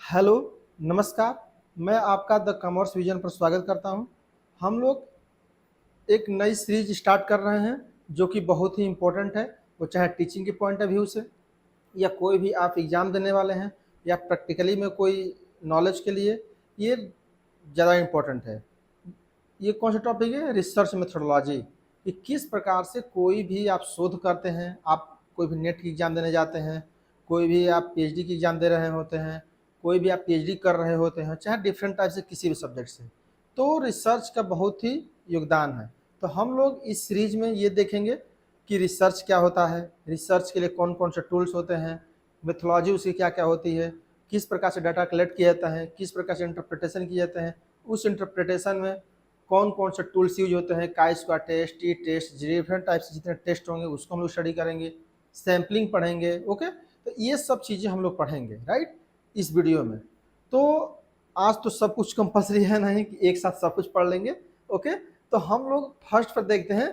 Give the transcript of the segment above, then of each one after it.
Hello, नमस्कार। मैं आपका द कॉमर्स विजन पर स्वागत करता हूं। हम लोग एक नई सीरीज स्टार्ट कर रहे हैं जो कि बहुत ही इम्पोर्टेंट है। वो चाहे टीचिंग के पॉइंट ऑफ व्यू से या कोई भी आप एग्ज़ाम देने वाले हैं या प्रैक्टिकली में कोई नॉलेज के लिए, ये ज़्यादा इम्पोर्टेंट है। ये कौन सा टॉपिक है? Research methodology. कि किस प्रकार से कोई भी आप शोध करते हैं, आप कोई भी नेट की एग्ज़ाम देने जाते हैं, कोई भी आप पीएचडी की एग्ज़ाम दे रहे होते हैं, कोई भी आप पीएचडी कर रहे होते हैं, चाहे डिफरेंट टाइप से किसी भी सब्जेक्ट से, तो रिसर्च का बहुत ही योगदान है। तो हम लोग इस सीरीज में ये देखेंगे कि रिसर्च क्या होता है, रिसर्च के लिए कौन कौन से टूल्स होते हैं, मेथोलॉजी उसकी क्या क्या होती है, किस प्रकार से डाटा कलेक्ट किया जाता है, किस प्रकार से इंटरप्रिटेशन किए जाते हैं, उस इंटरप्रिटेशन में कौन कौन से टूल्स यूज होते हैं, chi square test, T test, different type से जितने टेस्ट होंगे उसको हम लोग स्टडी करेंगे, सैम्पलिंग पढ़ेंगे। ओके, तो ये सब चीज़ें हम लोग पढ़ेंगे राइट इस वीडियो में। तो आज तो सब कुछ कंपलसरी है नहीं कि एक साथ सब कुछ पढ़ लेंगे। ओके, तो हम लोग फर्स्ट पर देखते हैं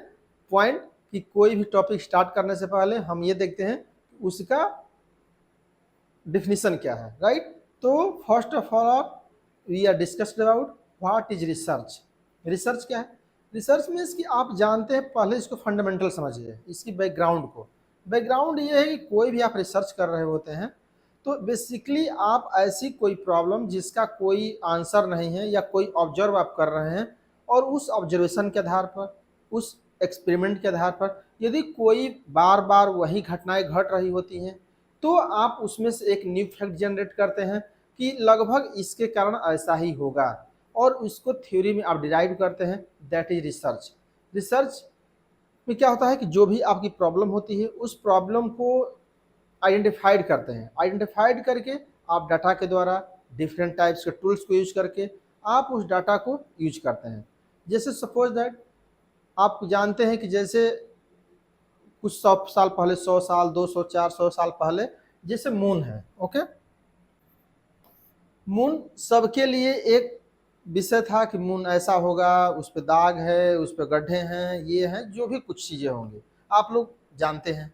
पॉइंट कि कोई भी टॉपिक स्टार्ट करने से पहले हम ये देखते हैं उसका डिफिनीशन क्या है राइट। तो first of all we are discussed about what is research. Research क्या है? रिसर्च मीन्स कि आप जानते हैं, पहले इसको फंडामेंटल समझिए, इसकी बैकग्राउंड को। बैकग्राउंड ये है कि कोई भी आप रिसर्च कर रहे होते हैं तो बेसिकली आप ऐसी कोई प्रॉब्लम जिसका कोई आंसर नहीं है या कोई ऑब्जर्व आप कर रहे हैं, और उस ऑब्जर्वेशन के आधार पर, उस एक्सपेरिमेंट के आधार पर यदि कोई बार बार वही घटनाएं घट रही होती हैं तो आप उसमें से एक न्यू फैक्ट जनरेट करते हैं कि लगभग इसके कारण ऐसा ही होगा, और उसको थ्योरी में आप डिराइव करते हैं। That is research. रिसर्च में क्या होता है कि जो भी आपकी प्रॉब्लम होती है उस प्रॉब्लम को आइडेंटिफाइड करते हैं। आइडेंटिफाइड करके आप डाटा के द्वारा, डिफरेंट टाइप्स के टूल्स को यूज करके आप उस डाटा को यूज करते हैं। जैसे सपोज दैट आप जानते हैं कि जैसे कुछ 100 साल पहले, 100 साल, 200, 400 साल पहले, जैसे मून है। ओके, मून सबके लिए एक विषय था कि मून ऐसा होगा, उस पर दाग है, उस पर गड्ढे हैं, ये हैं, जो भी कुछ चीज़ें होंगी आप लोग जानते हैं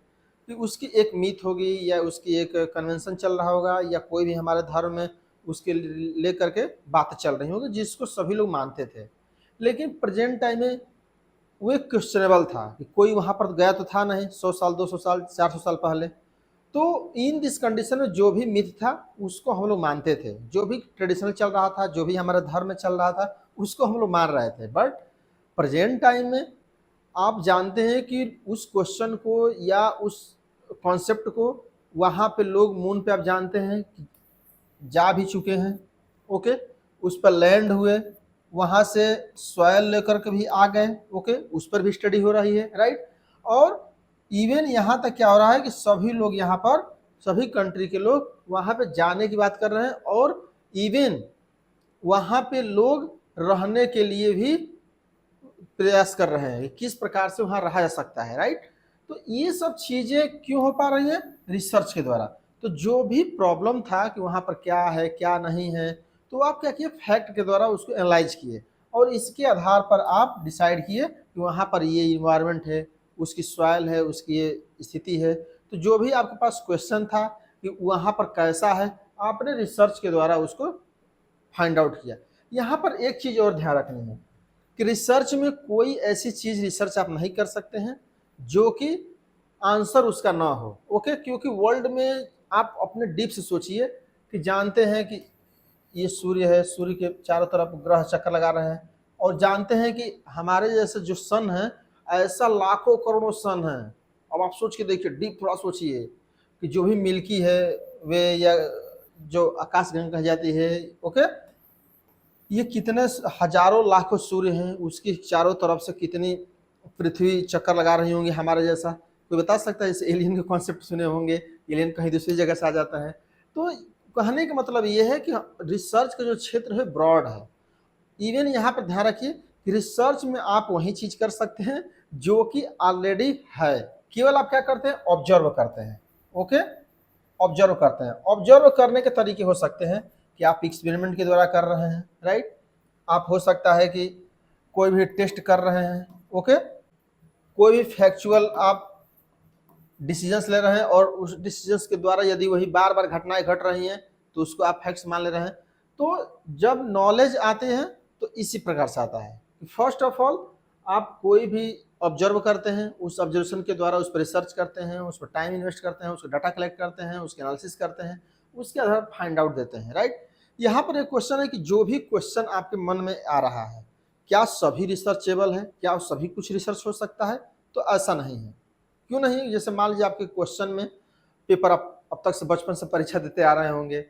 कि उसकी एक मीथ होगी या उसकी एक कन्वेंशन चल रहा होगा, या कोई भी हमारे धर्म में उसके लेकर के बात चल रही होगी जिसको सभी लोग मानते थे। लेकिन प्रेजेंट टाइम में वो एक क्वेश्चनेबल था कि कोई वहाँ पर गया तो था नहीं 100 साल, 200 साल, 400 साल पहले। तो इन दिस कंडीशन में जो भी मिथ था उसको हम लोग मानते थे, जो भी ट्रेडिशनल चल रहा था, जो भी हमारे धर्म में चल रहा था उसको हम लोग मान रहे थे। बट प्रेजेंट टाइम में आप जानते हैं कि उस क्वेश्चन को या उस कॉन्सेप्ट को वहाँ पे लोग मून पे आप जानते हैं कि जा भी चुके हैं। ओके, उस पर लैंड हुए, वहाँ से सॉयल लेकर के भी आ गए। ओके, उस पर भी स्टडी हो रही है राइट। और इवन यहाँ तक क्या हो रहा है कि सभी लोग यहाँ पर, सभी कंट्री के लोग वहाँ पे जाने की बात कर रहे हैं, और इवन वहाँ पे लोग रहने के लिए भी प्रयास कर रहे हैं कि किस प्रकार से वहाँ रहा जा सकता है राइट। तो ये सब चीज़ें क्यों हो पा रही हैं? रिसर्च के द्वारा। तो जो भी प्रॉब्लम था कि वहाँ पर क्या है क्या नहीं है, तो आप क्या किए, फैक्ट के द्वारा उसको एनालाइज किए, और इसके आधार पर आप डिसाइड किए कि वहाँ पर ये इन्वायरमेंट है, उसकी सॉइल है, उसकी ये स्थिति है। तो जो भी आपके पास क्वेश्चन था कि वहाँ पर कैसा है, आपने रिसर्च के द्वारा उसको फाइंड आउट किया। यहाँ पर एक चीज़ और ध्यान रखनी है कि रिसर्च में कोई ऐसी चीज़ रिसर्च आप नहीं कर सकते हैं जो कि आंसर उसका ना हो। ओके, क्योंकि वर्ल्ड में आप अपने डीप से सोचिए कि जानते हैं कि ये सूर्य है, सूर्य के चारों तरफ ग्रह चक्कर लगा रहे हैं, और जानते हैं कि हमारे जैसे जो सन है, ऐसा लाखों करोड़ों सन हैं। अब आप सोच के देखिए, डीप थोड़ा सोचिए कि जो भी मिल्की है वे, या जो आकाशगंगा कही जाती है, ओके, ये कितने हजारों लाखों सूर्य हैं, उसकी चारों तरफ से कितनी पृथ्वी चक्कर लगा रही होंगी हमारे जैसा। कोई बता सकता है? जैसे एलियन के कॉन्सेप्ट सुने होंगे, एलियन कहीं दूसरी जगह से आ जाता है। तो कहने का मतलब ये है कि रिसर्च का जो क्षेत्र है ब्रॉड है। इवन यहाँ पर ध्यान रखिए कि रिसर्च में आप वही चीज कर सकते हैं जो कि ऑलरेडी है, केवल आप क्या करते हैं, ऑब्जर्व करते हैं। ओके, ऑब्जर्व करते हैं। ऑब्जर्व करने के तरीके हो सकते हैं कि आप एक्सपेरिमेंट के द्वारा कर रहे हैं राइट, आप हो सकता है कि कोई भी टेस्ट कर रहे हैं। ओके, कोई भी फैक्चुअल आप डिसीजंस ले रहे हैं, और उस डिसीजंस के द्वारा यदि वही बार बार घटनाएं घट रही हैं तो उसको आप फैक्ट्स मान ले रहे हैं। तो जब नॉलेज आते हैं तो इसी प्रकार से आता है। फर्स्ट ऑफ ऑल आप कोई भी ऑब्जर्व करते हैं, उस ऑब्जर्वेशन के द्वारा उस पर रिसर्च करते हैं, उस पर टाइम इन्वेस्ट करते हैं, उसको डाटा कलेक्ट करते हैं, उसके एनालिसिस करते हैं, उसके आधार पर फाइंड आउट देते हैं, राइट। यहाँ पर एक क्वेश्चन है कि जो भी क्वेश्चन आपके मन में आ रहा है, क्या सभी रिसर्चेबल है, क्या सभी कुछ रिसर्च हो सकता है? तो ऐसा नहीं है। क्यों नहीं? जैसे मान लीजिए आपके क्वेश्चन में पेपर अब तक से बचपन से परीक्षा देते आ रहे होंगे,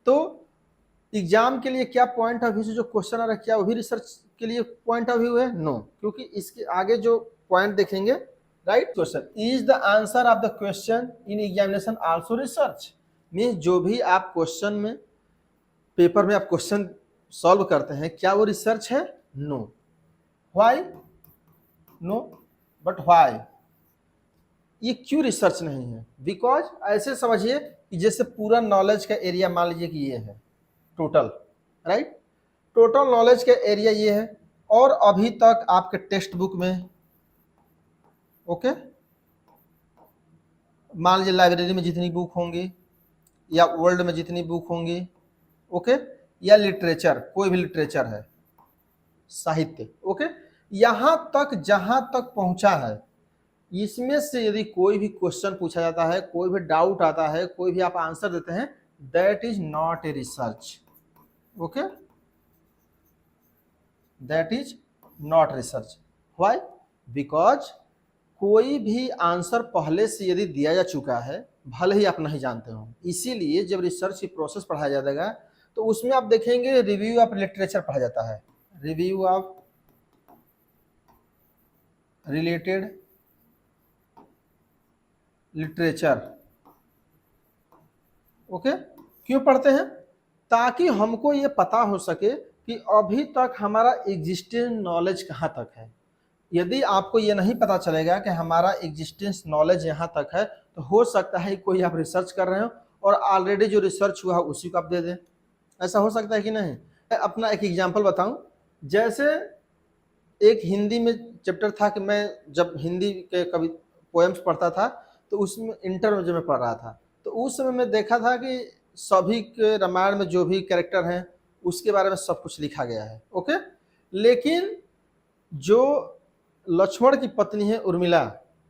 तो एग्जाम के लिए क्या पॉइंट ऑफ व्यू से जो क्वेश्चन आ रहा है, क्या वो भी रिसर्च के लिए पॉइंट ऑफ व्यू है? नो, क्योंकि इसके आगे जो पॉइंट देखेंगे, right. Question is the answer of the question in examination also research, means जो भी आप क्वेश्चन में पेपर में आप क्वेश्चन सॉल्व करते हैं, क्या वो रिसर्च है? No. Why? No, but why? ये क्यों रिसर्च नहीं है? बिकॉज ऐसे समझिए कि जैसे पूरा नॉलेज का एरिया मान लीजिए कि ये है टोटल, राइट। टोटल नॉलेज का एरिया ये है, और अभी तक आपके टेक्स्ट बुक में, ओके, मान लीजिए लाइब्रेरी में जितनी बुक होंगी या वर्ल्ड में जितनी बुक होंगी, ओके, या लिटरेचर, कोई भी लिटरेचर है, साहित्य, ओके, यहाँ तक जहाँ तक पहुँचा है, इसमें से यदि कोई भी क्वेश्चन पूछा जाता है, कोई भी डाउट आता है, कोई भी आप आंसर देते हैं, that is not a research, okay, that is not research. Why? Because कोई भी आंसर पहले से यदि दिया जा चुका है, भले ही आप नहीं जानते हो, इसीलिए जब रिसर्च की प्रोसेस पढ़ाया जाएगा तो उसमें आप देखेंगे रिव्यू ऑफ लिटरेचर पढ़ा जाता है, review of related literature, okay. क्यों पढ़ते हैं? ताकि हमको ये पता हो सके कि अभी तक हमारा एग्जिस्टेंस नॉलेज कहाँ तक है। यदि आपको ये नहीं पता चलेगा कि हमारा एग्जिस्टेंस नॉलेज यहाँ तक है, तो हो सकता है कोई आप रिसर्च कर रहे हो और ऑलरेडी जो रिसर्च हुआ उसी को आप दे दें। ऐसा हो सकता है कि नहीं? मैं अपना एक एग्जांपल बताऊं। जैसे एक हिंदी में चैप्टर था कि मैं जब हिंदी के कवि पोएम्स पढ़ता था, तो उसमें इंटर में जब मैं पढ़ रहा था, तो उस समय मैं देखा था कि सभी के रामायण में जो भी कैरेक्टर हैं उसके बारे में सब कुछ लिखा गया है, ओके। लेकिन जो लक्ष्मण की पत्नी है उर्मिला,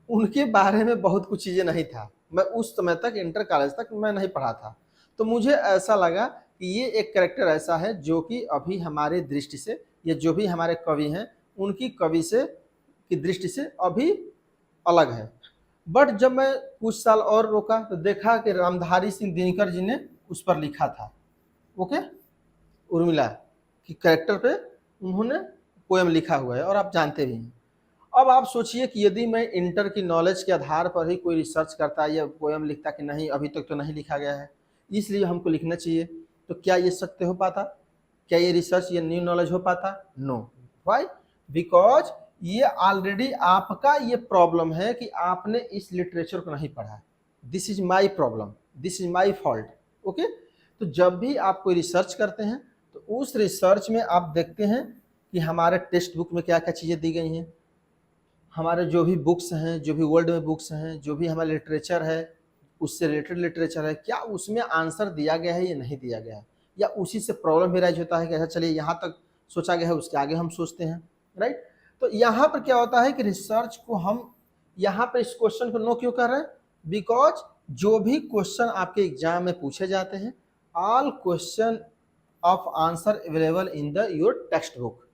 उनके बारे में बहुत कुछ चीज़ें नहीं था। मैं उस समय तक इंटर कॉलेज तक मैं नहीं पढ़ा था, तो मुझे ऐसा लगा कि ये एक कैरेक्टर ऐसा है जो कि अभी हमारे दृष्टि से, या जो भी हमारे कवि हैं उनकी कवि से की दृष्टि से अभी अलग है। बट जब मैं कुछ साल और रोका तो देखा कि रामधारी सिंह दिनकर जी ने उस पर लिखा था, ओके, उर्मिला की कैरेक्टर पे उन्होंने पोएम लिखा हुआ है और आप जानते भी हैं। अब आप सोचिए कि यदि मैं इंटर की नॉलेज के आधार पर ही कोई रिसर्च करता या पोएम लिखता कि नहीं अभी तक तो नहीं लिखा गया है, इसलिए हमको लिखना चाहिए, तो क्या ये सत्य हो पाता? क्या ये रिसर्च या न्यू नॉलेज हो पाता? नो। व्हाई? बिकॉज ये ऑलरेडी आपका ये प्रॉब्लम है कि आपने इस लिटरेचर को नहीं पढ़ा। This is my problem, this is my fault, okay. तो जब भी आप कोई रिसर्च करते हैं तो उस रिसर्च में आप देखते हैं कि हमारे टेक्स्ट बुक में क्या क्या चीज़ें दी गई हैं, हमारे जो भी बुक्स हैं, जो भी वर्ल्ड में बुक्स हैं, जो भी हमारा लिटरेचर है, उससे रिलेटेड लिटरेचर है, क्या उसमें आंसर दिया गया है या नहीं दिया गया है, या उसी से प्रॉब्लम भी राइज होता है कि अच्छा चलिए यहाँ तक सोचा गया है उसके आगे हम सोचते हैं, राइट। तो यहाँ पर क्या होता है कि रिसर्च को हम यहाँ पर इस क्वेश्चन को नो क्यों कर रहे हैं? बिकॉज जो भी क्वेश्चन आपके एग्जाम में पूछे जाते हैं, all question of answer available in the your text book,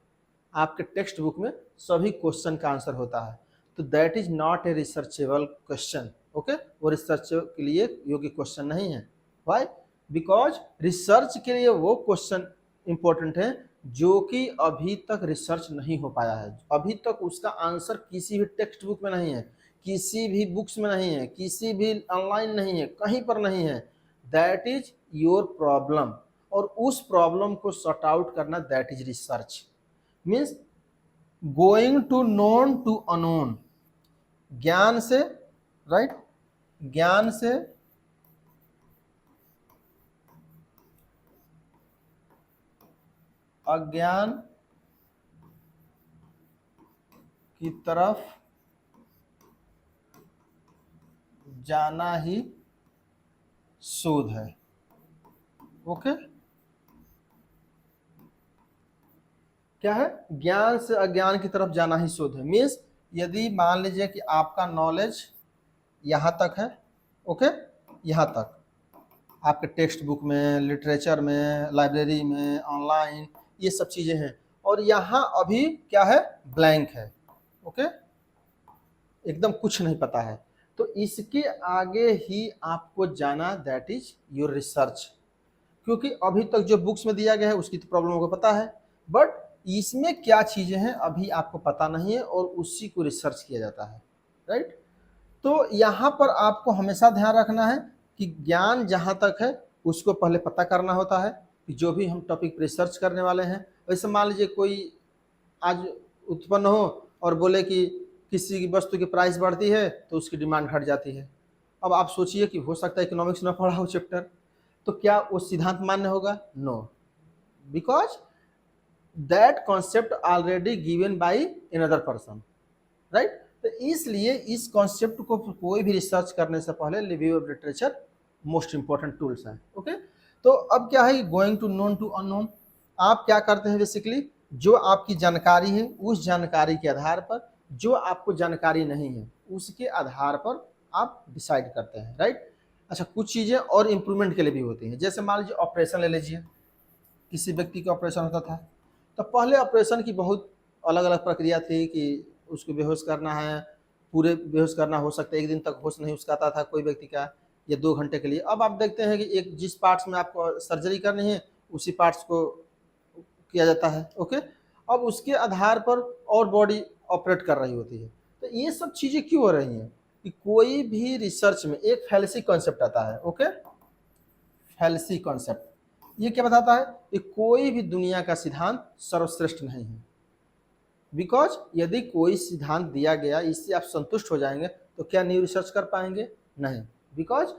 आपके टेक्स्ट बुक में सभी क्वेश्चन का आंसर होता है। तो that is not a researchable question, okay, वो रिसर्च के लिए योग्य क्वेश्चन नहीं है। व्हाई? बिकॉज रिसर्च के लिए वो क्वेश्चन इंपॉर्टेंट है जो कि अभी तक रिसर्च नहीं हो पाया है, अभी तक उसका आंसर किसी भी टेक्स्ट बुक में नहीं है, किसी भी बुक्स में नहीं है, किसी भी ऑनलाइन नहीं है, कहीं पर नहीं है। दैट इज योर प्रॉब्लम, और उस प्रॉब्लम को सॉर्ट आउट करना that is research. Means going to known to unknown, ज्ञान से, राइट, ज्ञान से अज्ञान की तरफ जाना ही शोध है, ओके, क्या है, ज्ञान से अज्ञान की तरफ जाना ही शोध है। मीन्स यदि मान लीजिए कि आपका नॉलेज यहाँ तक है, ओके, यहाँ तक आपके टेक्स्ट बुक में, लिटरेचर में, लाइब्रेरी में, ऑनलाइन, ये सब चीज़ें हैं, और यहाँ अभी क्या है, ब्लैंक है, ओके, एकदम कुछ नहीं पता है। तो इसके आगे ही आपको जाना, दैट इज योर रिसर्च। क्योंकि अभी तक जो बुक्स में दिया गया है उसकी तो प्रॉब्लम को पता है, बट इसमें क्या चीज़ें हैं अभी आपको पता नहीं है, और उसी को रिसर्च किया जाता है, राइट। तो यहाँ पर आपको हमेशा ध्यान रखना है कि ज्ञान जहाँ तक है उसको पहले पता करना होता है कि जो भी हम टॉपिक रिसर्च करने वाले हैं। वैसे मान लीजिए कोई आज उत्पन्न हो और बोले कि किसी की वस्तु की प्राइस बढ़ती है तो उसकी डिमांड घट जाती है। अब आप सोचिए कि हो सकता है इकोनॉमिक्स में पढ़ा हो चैप्टर, तो क्या वो सिद्धांत मान्य होगा? No, because that concept already given by another person, right. तो इसलिए इस कॉन्सेप्ट को कोई भी रिसर्च करने से पहले review of literature most important tools हैं, ओके। तो अब क्या है, going to known to unknown, आप क्या करते हैं बेसिकली, जो आपकी जानकारी है उस जानकारी के आधार पर, जो आपको जानकारी नहीं है उसके आधार पर आप डिसाइड करते हैं, राइट। अच्छा, कुछ चीज़ें और इम्प्रूवमेंट के लिए भी होती हैं, जैसे मान लीजिए ऑपरेशन ले लीजिए, किसी व्यक्ति का ऑपरेशन होता था, तो पहले ऑपरेशन की बहुत अलग अलग प्रक्रिया थी कि उसको बेहोश करना है, पूरे बेहोश करना, हो सकता है एक दिन तक होश नहीं उसका आता था कोई व्यक्ति का, या 2 घंटे के लिए। अब आप देखते हैं कि एक जिस पार्ट्स में आपको सर्जरी करनी है उसी पार्ट्स को किया जाता है, ओके। अब उसके आधार पर और बॉडी ऑपरेट कर रही होती है। तो ये सब चीज़ें क्यों हो रही हैं कि कोई भी रिसर्च में एक फैलेसी कॉन्सेप्ट आता है, ओके, फैलेसी कॉन्सेप्ट। ये क्या बताता है कि कोई भी दुनिया का सिद्धांत सर्वश्रेष्ठ नहीं है। बिकॉज यदि कोई सिद्धांत दिया गया इससे आप संतुष्ट हो जाएंगे तो क्या न्यू रिसर्च कर पाएंगे? नहीं, बिकॉज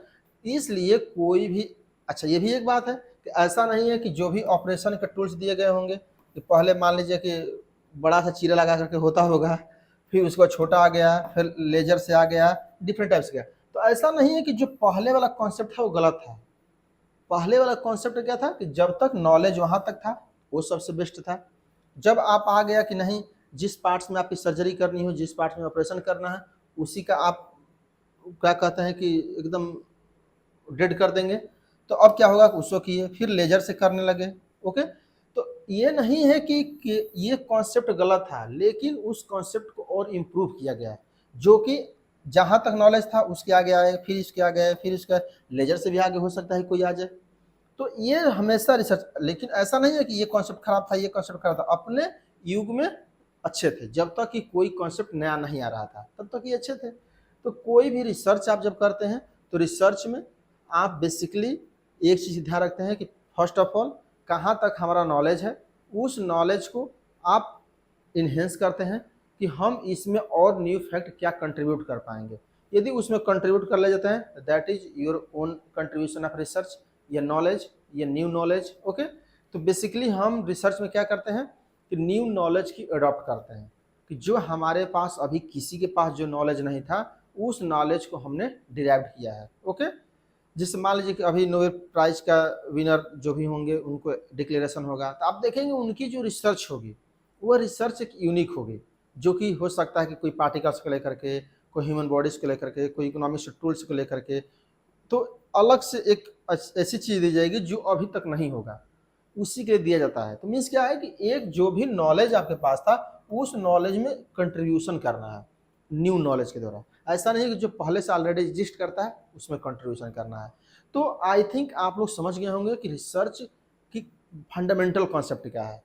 इसलिए कोई भी, अच्छा ये भी एक बात है कि ऐसा नहीं है कि जो भी ऑपरेशन के टूल्स दिए गए होंगे कि पहले मान लीजिए कि बड़ा सा चीरा लगा करके होता होगा, फिर उसको छोटा आ गया, फिर लेजर से आ गया, डिफरेंट टाइप्स का। तो ऐसा नहीं है कि जो पहले वाला कॉन्सेप्ट था वो गलत था। पहले वाला कॉन्सेप्ट क्या था कि जब तक नॉलेज वहाँ तक था वो सबसे बेस्ट था। जब आप आ गया कि नहीं, जिस पार्ट्स में आपकी सर्जरी करनी हो, जिस पार्ट्स में ऑपरेशन करना है, उसी का आप क्या कहते हैं कि एकदम डेड कर देंगे, तो अब क्या होगा कि उसको किए फिर लेजर से करने लगे, ओके। तो ये नहीं है कि ये कॉन्सेप्ट गलत था, लेकिन उस कॉन्सेप्ट को और इम्प्रूव किया गया है, जो कि जहाँ तक नॉलेज था उसके आगे आए, फिर इसके आगे आए, फिर इसका लेजर से भी आगे हो सकता है कोई आ जाए। तो ये हमेशा रिसर्च, लेकिन ऐसा नहीं है कि ये कॉन्सेप्ट खराब था, ये कॉन्सेप्ट खराब था, अपने युग में अच्छे थे। जब तक कि कोई कॉन्सेप्ट नया नहीं आ रहा था तब तक ये अच्छे थे। तो कोई भी रिसर्च आप जब करते हैं तो रिसर्च में आप बेसिकली एक चीज़ ध्यान रखते हैं कि फर्स्ट ऑफ ऑल कहाँ तक हमारा नॉलेज है, उस नॉलेज को आप इन्हेंस करते हैं कि हम इसमें और न्यू फैक्ट क्या कंट्रीब्यूट कर पाएंगे। यदि उसमें कंट्रीब्यूट कर ले जाते हैं that is your own contribution of research, या नॉलेज, या न्यू नॉलेज, ओके। तो बेसिकली हम रिसर्च में क्या करते हैं कि न्यू नॉलेज की अडॉप्ट करते हैं, कि जो हमारे पास अभी किसी के पास जो नॉलेज नहीं था उस नॉलेज को हमने डिराइव किया है, ओके। जिससे मान लीजिए कि अभी नोबेल प्राइज का विनर जो भी होंगे उनको डिक्लेरेशन होगा, तो आप देखेंगे उनकी जो रिसर्च होगी वह रिसर्च एक यूनिक होगी, जो कि हो सकता है कि कोई पार्टिकल्स को लेकर के, कोई ह्यूमन बॉडीज को लेकर के, कोई इकोनॉमिक्स टूल्स को लेकर के, तो अलग से एक ऐसी चीज़ दी जाएगी जो अभी तक नहीं होगा, उसी के लिए दिया जाता है। तो मीन्स क्या है कि एक जो भी नॉलेज आपके पास था उस नॉलेज में कंट्रीब्यूशन करना है न्यू नॉलेज के द्वारा। ऐसा नहीं है कि जो पहले से ऑलरेडी एग्जिस्ट करता है उसमें कंट्रीब्यूशन करना है। तो आई थिंक आप लोग समझ गए होंगे कि रिसर्च की फंडामेंटल कॉन्सेप्ट क्या है।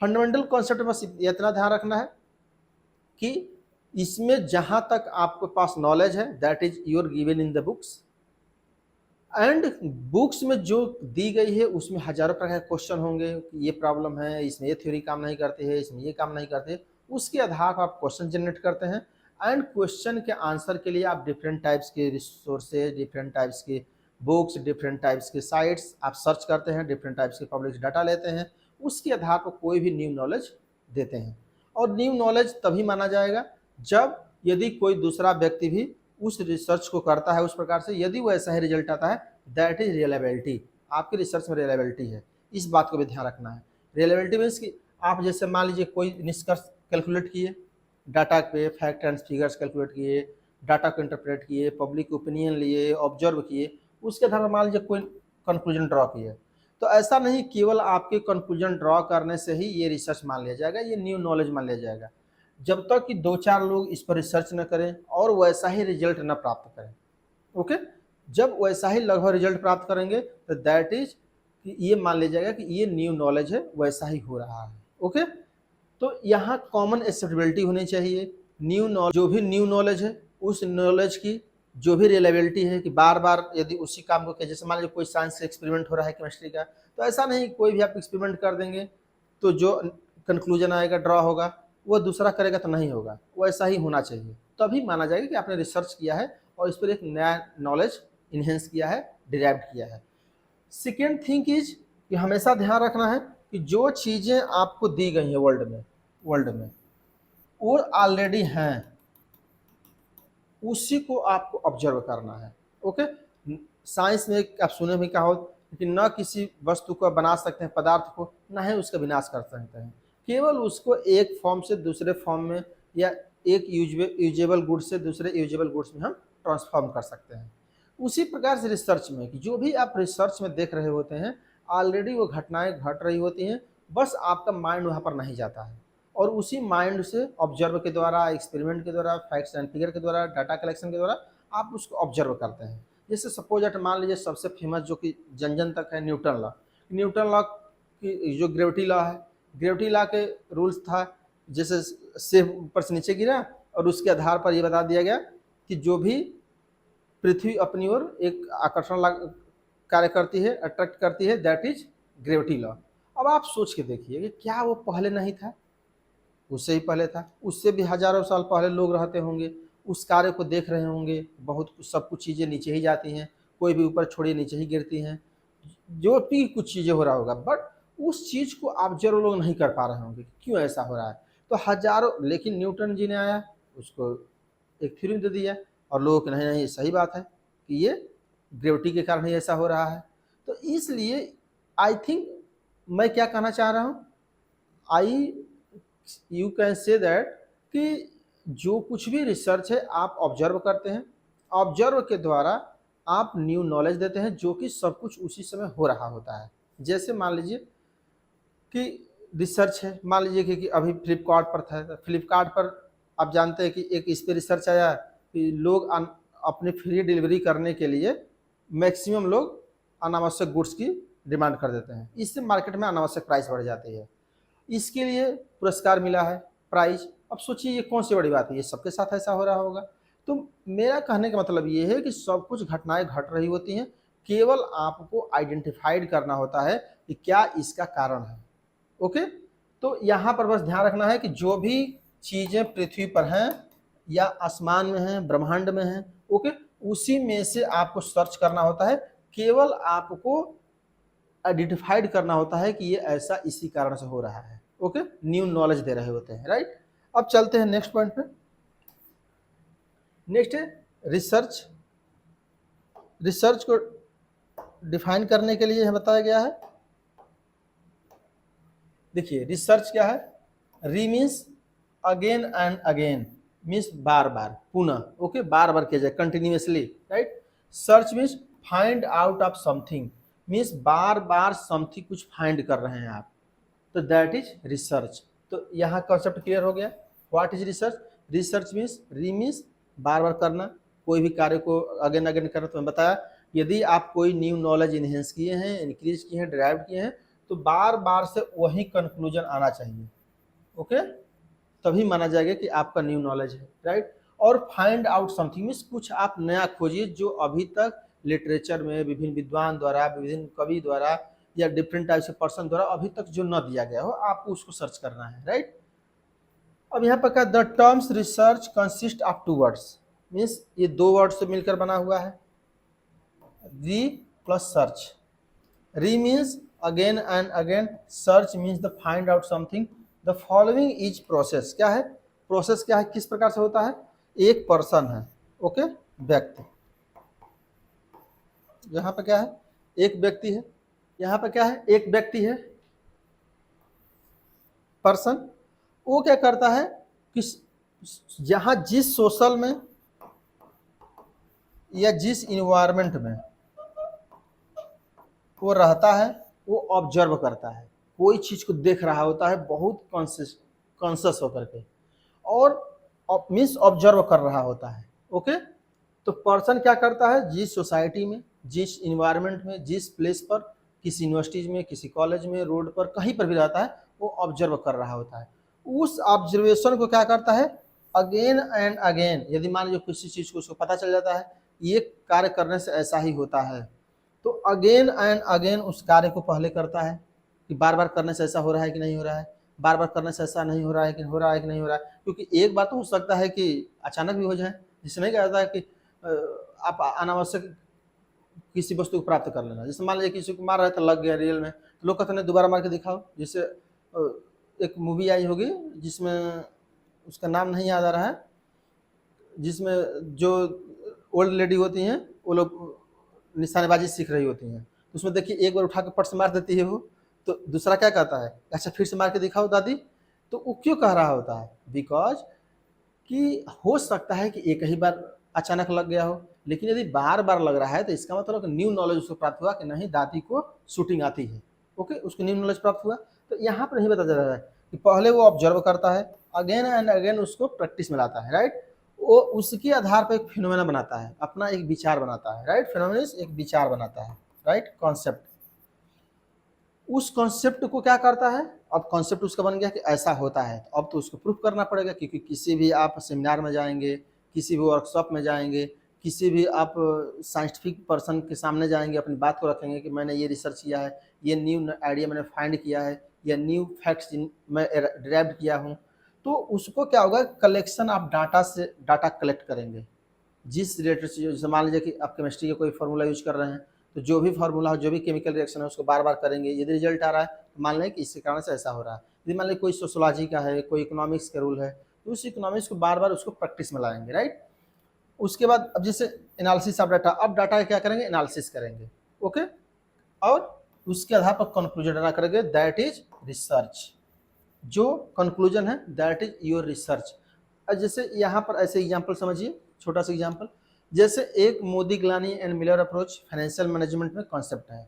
फंडामेंटल कॉन्सेप्ट बस इतना ध्यान रखना है कि इसमें जहाँ तक आपके पास नॉलेज है that is your given in the books, and books में जो दी गई है उसमें हजारों प्रकार के क्वेश्चन होंगे कि ये प्रॉब्लम है, इसमें ये थ्योरी काम नहीं करती है, इसमें ये काम नहीं करती है, उसके आधार पर आप क्वेश्चन जनरेट करते हैं, एंड क्वेश्चन के आंसर के लिए आप डिफरेंट टाइप्स के रिसोर्सेज, डिफरेंट टाइप्स के बुक्स, डिफरेंट टाइप्स के साइट्स आप सर्च करते हैं, डिफरेंट टाइप्स के पब्लिक डाटा लेते हैं, उसके आधार पर कोई भी न्यू नॉलेज देते हैं। और न्यू नॉलेज तभी माना जाएगा जब यदि कोई दूसरा व्यक्ति भी उस रिसर्च को करता है उस प्रकार से, यदि वो ऐसा ही रिजल्ट आता है, दैट इज रियलेबिलिटी। आपकी रिसर्च में रिलेबिलिटी है, इस बात को भी ध्यान रखना है। रिलेबिलिटी मीन्स कि आप जैसे मान लीजिए कोई निष्कर्ष कैलकुलेट किए, डाटा पे फैक्ट एंड फिगर्स कैलकुलेट किए, डाटा को इंटरप्रेट किए, पब्लिक ओपिनियन लिए, ऑब्जर्व किए, उसके आधार पर मान लीजिए कोई कंक्लूजन ड्रॉ किए। तो ऐसा नहीं केवल आपके कंक्लूजन ड्रॉ करने से ही ये रिसर्च मान लिया जाएगा, ये न्यू नॉलेज मान लिया जाएगा, जब तक कि 2-4 लोग इस पर रिसर्च न करें और वैसा ही रिजल्ट न प्राप्त करें। ओके, जब वैसा ही लगभग रिजल्ट प्राप्त करेंगे तो दैट इज कि ये मान लिया जाएगा कि ये न्यू नॉलेज है, वैसा ही हो रहा है। ओके, तो यहाँ कॉमन एक्सेप्टेबिलिटी होनी चाहिए। न्यू नॉलेज, जो भी न्यू नॉलेज है उस नॉलेज की जो भी रिलेबिलिटी है कि बार बार यदि उसी काम को किया, जैसे मान लीजिए कोई साइंस एक्सपेरिमेंट हो रहा है केमिस्ट्री का, तो ऐसा नहीं कोई भी आप एक्सपेरिमेंट कर देंगे तो जो कंक्लूजन आएगा ड्रॉ होगा वो दूसरा करेगा तो नहीं होगा, वो ऐसा ही होना चाहिए, तभी माना जाएगा कि आपने रिसर्च किया है और इस पर एक नया नॉलेज इन्हेंस किया है, डिराइव किया है। सेकेंड थिंग इज कि हमेशा ध्यान रखना है कि जो चीज़ें आपको दी गई हैं वर्ल्ड में वो ऑलरेडी हैं, उसी को आपको ऑब्जर्व करना है। ओके, साइंस में आप सुने भी कहा हो कि न किसी वस्तु को बना सकते हैं, पदार्थ को, न ही उसका विनाश कर सकते हैं, केवल उसको एक फॉर्म से दूसरे फॉर्म में या एक यूजेबल गुड्स से दूसरे यूजेबल गुड्स में हम ट्रांसफॉर्म कर सकते हैं। उसी प्रकार से रिसर्च में कि जो भी आप रिसर्च में देख रहे होते हैं ऑलरेडी वो घटनाएं घट रही होती हैं, बस आपका माइंड वहाँ पर नहीं जाता है और उसी माइंड से ऑब्जर्व के द्वारा, एक्सपेरिमेंट के द्वारा, फैक्ट्स एंड फिगर के द्वारा, डाटा कलेक्शन के द्वारा आप उसको ऑब्जर्व करते हैं। जैसे सपोज एट मान लीजिए सबसे फेमस जो कि जन जन तक है न्यूटन लॉ की जो ग्रेविटी लॉ है, ग्रेविटी लॉ के रूल्स था जैसे सेब ऊपर से नीचे गिरा और उसके आधार पर यह बता दिया गया कि जो भी पृथ्वी अपनी ओर एक आकर्षण कार्य करती है, अट्रैक्ट करती है, दैट इज ग्रेविटी लॉ। अब आप सोच के देखिए कि क्या वो पहले नहीं था, उससे ही पहले था, उससे भी हजारों साल पहले लोग रहते होंगे, उस कार्य को देख रहे होंगे, बहुत कुछ सब कुछ चीज़ें नीचे ही जाती हैं, कोई भी ऊपर छोड़िए नीचे ही गिरती हैं, जो भी कुछ चीज़ें हो रहा होगा, बट उस चीज़ को ऑब्जर्व लोग नहीं कर पा रहे होंगे क्यों ऐसा हो रहा है। तो हजारों, लेकिन न्यूटन जी ने आया, उसको एक थ्योरी दे दिया और लोगों को नहीं नहीं ये सही बात है कि ये ग्रेविटी के कारण ही ऐसा हो रहा है। तो इसलिए आई थिंक मैं क्या कहना चाह रहा हूँ, आई यू कैन से दैट कि जो कुछ भी रिसर्च है आप ऑब्जर्व करते हैं, ऑब्जर्व के द्वारा आप न्यू नॉलेज देते हैं जो कि सब कुछ उसी समय हो रहा होता है। जैसे मान लीजिए कि रिसर्च है, मान लीजिए कि अभी फ्लिपकार्ट पर था, तो फ्लिपकार्ट पर आप जानते हैं कि एक इस पर रिसर्च आया कि लोग अपने फ्री डिलीवरी करने के लिए मैक्सिमम लोग अनावश्यक गुड्स की डिमांड कर देते हैं, इससे मार्केट में अनावश्यक प्राइस बढ़ जाती है। इसके लिए पुरस्कार मिला है, प्राइज। अब सोचिए ये कौन सी बड़ी बात है, ये सबके साथ ऐसा हो रहा होगा। तो मेरा कहने का मतलब ये है कि सब कुछ घटनाएं घट रही होती हैं, केवल आपको आइडेंटिफाइड करना होता है कि क्या इसका कारण है। ओके, तो यहाँ पर बस ध्यान रखना है कि जो भी चीज़ें पृथ्वी पर हैं या आसमान में हैं, ब्रह्मांड में हैं, ओके, उसी में से आपको सर्च करना होता है, केवल आपको आइडेंटिफाइड करना होता है कि ये ऐसा इसी कारण से हो रहा है। ओके, न्यू नॉलेज दे रहे होते हैं, राइट। अब चलते हैं नेक्स्ट पॉइंट पे। नेक्स्ट है रिसर्च। रिसर्च को डिफाइन करने के लिए बताया गया है, देखिए रिसर्च क्या है, re means again and again, means बार बार, पुनः, ओके, बार बार किया जाए, continuously, right. Search means find out of something, means बार बार समथिंग कुछ फाइंड कर रहे हैं आप, तो दैट इज रिसर्च। तो यहाँ कॉन्सेप्ट क्लियर हो गया, what is research. Research means री मीन्स बार बार करना, कोई भी कार्य को अगेन अगेन करना। तो मैं बताया यदि आप कोई न्यू नॉलेज इन्हेंस किए हैं, इंक्रीज किए हैं, ड्राइव किए हैं, तो बार बार से वही कंक्लूजन आना चाहिए। ओके, तभी माना जाएगा कि आपका न्यू नॉलेज है, राइट। और फाइंड आउट समथिंग मीन्स कुछ आप नया खोजिए जो अभी तक लिटरेचर में विभिन्न विद्वान द्वारा, विभिन्न कवि द्वारा या डिफरेंट टाइप से पर्सन द्वारा अभी तक जो न दिया गया हो, आपको उसको सर्च करना है, राइट। अब यहाँ पर क्या, the terms research consist of 2 words, means ये 2 वर्ड से मिलकर बना हुआ है, री प्लस सर्च। री means again and again, search means the find out something. The following is process, क्या है प्रोसेस, क्या है, किस प्रकार से होता है। एक पर्सन है, ओके, व्यक्ति, यहाँ पे क्या है, एक व्यक्ति है, यहाँ पर क्या है, एक व्यक्ति है, पर्सन, वो क्या करता है कि जहाँ जिस सोशल में या जिस इन्वायरमेंट में वो रहता है वो ऑब्जर्व करता है, कोई चीज को देख रहा होता है बहुत कॉन्शियस होकर के, और मीन्स ऑब्जर्व कर रहा होता है। ओके, तो पर्सन क्या करता है, जिस सोसाइटी में, जिस इन्वायरमेंट में, जिस प्लेस पर, किसी यूनिवर्सिटीज में, किसी कॉलेज में, रोड पर, कहीं पर भी रहता है, वो ऑब्जर्व कर रहा होता है। उस ऑब्जर्वेशन को क्या करता है, अगेन एंड अगेन, यदि मान लीजिए किसी चीज को उसको पता चल जाता है ये कार्य करने से ऐसा ही होता है, तो अगेन एंड अगेन उस कार्य को पहले करता है कि बार बार करने से ऐसा हो रहा है कि नहीं हो रहा है, बार बार करने से ऐसा नहीं हो रहा है कि हो रहा है कि नहीं हो रहा है। क्योंकि एक बार तो हो सकता है कि अचानक भी हो जाए, जिससे नहीं कहता है कि आप अनावश्यक किसी वस्तु को प्राप्त कर लेना। जैसे मान लीजिए किसी को मार रहा है तो लग गया रियल में, तो लोग कहते हैं दोबारा मार के दिखाओ। जैसे एक मूवी आई होगी जिसमें उसका नाम नहीं याद आ रहा है, जिसमें जो ओल्ड लेडी होती हैं वो लोग निशानेबाजी सीख रही होती हैं, तो उसमें देखिए एक बार उठा के पट से मार देती है वो, तो दूसरा क्या कहता है, अच्छा फिर से मार के दिखाओ दादी। तो वो क्यों कह रहा होता है, बिकॉज कि हो सकता है कि एक ही बार अचानक लग गया हो, लेकिन यदि बार बार लग रहा है तो इसका मतलब न्यू नॉलेज उसको प्राप्त हुआ कि नहीं दादी को शूटिंग आती है। ओके, उसको न्यू नॉलेज प्राप्त हुआ। तो यहाँ पर नहीं पता चल रहा है कि पहले वो ऑब्जर्व करता है, अगेन एंड अगेन उसको प्रैक्टिस में लाता है, राइट। वो उसके आधार पर एक फिनोमेना बनाता है, अपना एक विचार बनाता है, राइट। फिनोमेना एक विचार बनाता है, राइट, कॉन्सेप्ट। उस कॉन्सेप्ट को क्या करता है, अब कॉन्सेप्ट उसका बन गया कि ऐसा होता है, तो अब तो उसको प्रूफ करना पड़ेगा, क्योंकि किसी भी आप सेमिनार में जाएंगे, किसी भी वर्कशॉप में जाएंगे, किसी भी आप साइंटिफिक पर्सन के सामने जाएंगे, अपनी बात को रखेंगे कि मैंने ये रिसर्च किया है, ये न्यू आइडिया मैंने फाइंड किया है, या न्यू फैक्ट्स मैं डिराइव किया हूँ, तो उसको क्या होगा, कलेक्शन ऑफ डाटा से डाटा कलेक्ट करेंगे जिस रिलेटेड से। जैसे मान लीजिए कि आप केमिस्ट्री का कोई फार्मूला यूज कर रहे हैं, तो जो भी फार्मूला हो, जो भी केमिकल रिएक्शन है, उसको बार बार करेंगे, यदि रिजल्ट आ रहा है तो मान लें कि इसके कारण से ऐसा हो रहा है। यदि मान लें कोई सोशोलॉजी का है, कोई इकोनॉमिक्स का रूल है, तो उस इकोनॉमिक्स को बार बार उसको प्रैक्टिस में लाएंगे, राइट। उसके बाद अब जैसे एनालिसिस ऑफ डाटा, अब डाटा क्या करेंगे, एनालिसिस करेंगे। ओके, और उसके आधार पर कंक्लूजन ड्रा करेंगे, दैट इज रिसर्च। जो कंक्लूजन है दैट इज योर रिसर्च। जैसे यहाँ पर ऐसे एग्जाम्पल समझिए, छोटा सा एग्जाम्पल, जैसे एक Modigliani and Miller approach financial management में कॉन्सेप्ट है।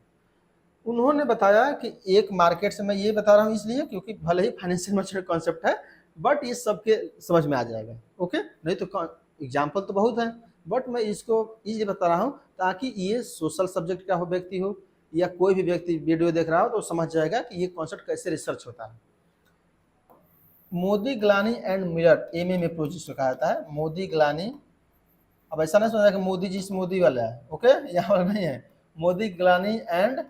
उन्होंने बताया कि एक मार्केट से, मैं ये बता रहा हूँ इसलिए क्योंकि भले ही फाइनेंशियल मैनेजमेंट कॉन्सेप्ट है, बट ये सबके समझ में आ जाएगा। ओके, नहीं तो एग्जाम्पल तो बहुत है, बट मैं इसको इसलिए बता रहा हूँ ताकि ये सोशल सब्जेक्ट का हो व्यक्ति हो, या कोई भी व्यक्ति वीडियो देख रहा हो तो समझ जाएगा कि ये कॉन्सेप्ट कैसे रिसर्च होता है। Modigliani and Miller MM approach जिसको कहा जाता है, मोदी गिलानी। अब ऐसा नहीं समझा कि मोदी जी मोदी वाला है, ओके, यहाँ पर नहीं है, Modigliani and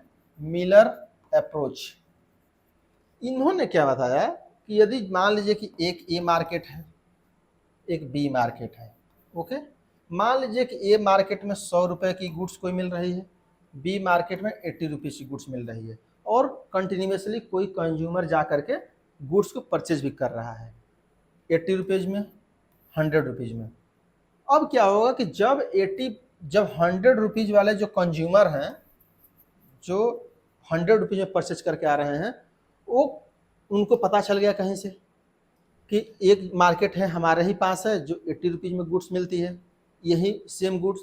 Miller approach. इन्होंने क्या बताया कि यदि मान लीजिए कि एक ए मार्केट है, एक बी मार्केट है, ओके, मान लीजिए कि ए मार्केट में 100 रुपए की गुड्स कोई मिल रही है, बी मार्केट में 80 रुपीज की गुड्स मिल रही है, और कंटिन्यूसली कोई कंज्यूमर जा करके गुड्स को परचेज भी कर रहा है 80 रुपीज में, 100 रुपीज में। अब क्या होगा कि जब 100 रुपीज वाले जो कंज्यूमर हैं, जो 100 रुपीज में परचेज करके आ रहे हैं, वो उनको पता चल गया कहीं से कि एक मार्केट है हमारे ही पास है जो 80 रुपीज में गुड्स मिलती है, यही सेम गुड्स।